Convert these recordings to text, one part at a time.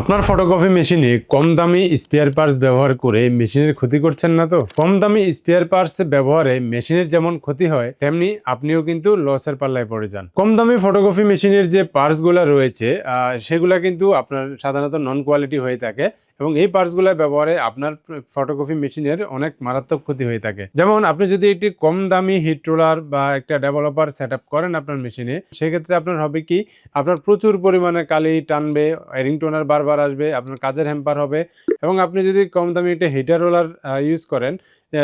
আপনার ফটোকপি মেশিনে কম দামি স্পেয়ার পার্টস ব্যবহার করে মেশিনের ক্ষতি করছেন না তো? কম দামি স্পেয়ার পার্টস ব্যবহারে মেশিনের যেমন ক্ষতি হয়, তেমনি আপনিও কিন্তু লসের পাল্লায় পড়ে যান। কম দামি ফটোকপি মেশিনের যে পার্টসগুলো রয়েছে, সেগুলা কিন্তু আপনার সাধারণত নন কোয়ালিটি হয়ে থাকে এবং এই পার্টসগুলো ব্যবহারে আপনার ফটোকপি মেশিনের অনেক মারাত্মক ক্ষতি হয়ে থাকে। যেমন আপনি যদি একটি কম দামি হিট রোলার বা একটা ডেভেলপার সেট আপ করেন আপনার মেশিনে, সেক্ষেত্রে আপনার হবে কি, আপনার প্রচুর পরিমাণে কালি টানবে, এরিং টোনার বারবার আসবে, আপনার কাজের হ্যাম্পার হবে। এবং আপনি যদি কম দামি একটা হিটার রোলার ইউজ করেন,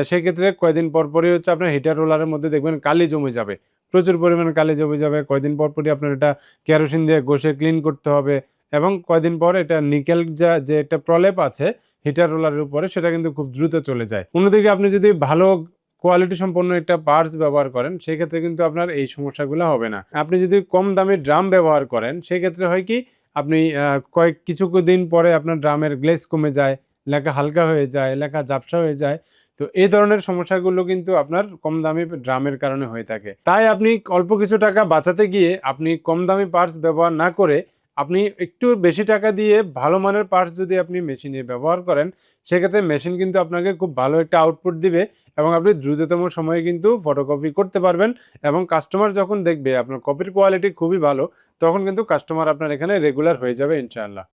সেক্ষেত্রে কয়েকদিন পরপরই হচ্ছে আপনার হিটার রোলারের মধ্যে দেখবেন কালি জমে যাবে, প্রচুর পরিমাণে কালি জমে যাবে। কয়েকদিন পরপরই আপনার এটা কেরোসিন দিয়ে ঘষে ক্লিন করতে হবে এবং কয়েকদিন পর এটা নিকেল যে একটা প্রলেপ আছে হিটার রোলারের উপরে, সেটা কিন্তু খুব দ্রুত চলে যায়। অন্যদিকে আপনি যদি ভালো কোয়ালিটি সম্পন্ন একটা পার্টস ব্যবহার করেন, সেক্ষেত্রে কিন্তু আপনার এই সমস্যাগুলো হবে না। আপনি যদি কম দামি ড্রাম ব্যবহার করেন, সেক্ষেত্রে হয় কি, আপনি কিছুদিন পরে আপনার ড্রামের গ্লেজ কমে যায়, লেখা হালকা হয়ে যায়, লেখা ঝাপসা হয়ে যায়। তো এই ধরনের সমস্যাগুলো কিন্তু আপনার কম দামি ড্রামের কারণে হয়ে থাকে। তাই আপনি অল্প কিছু টাকা বাঁচাতে গিয়ে আপনি কম দামি পার্টস ব্যবহার না করে আপনি একটু বেশি টাকা দিয়ে ভালো মানের পার্টস যদি আপনি মেশিনে ব্যবহার করেন, সেক্ষেত্রে মেশিন কিন্তু আপনাকে খুব ভালো একটা আউটপুট দিবে এবং আপনি দ্রুততম সময়ে কিন্তু ফটোকপি করতে পারবেন। এবং কাস্টমার যখন দেখবে আপনার কপির কোয়ালিটি খুবই ভালো, তখন কিন্তু কাস্টমার আপনার এখানে রেগুলার হয়ে যাবে ইনশাআল্লাহ।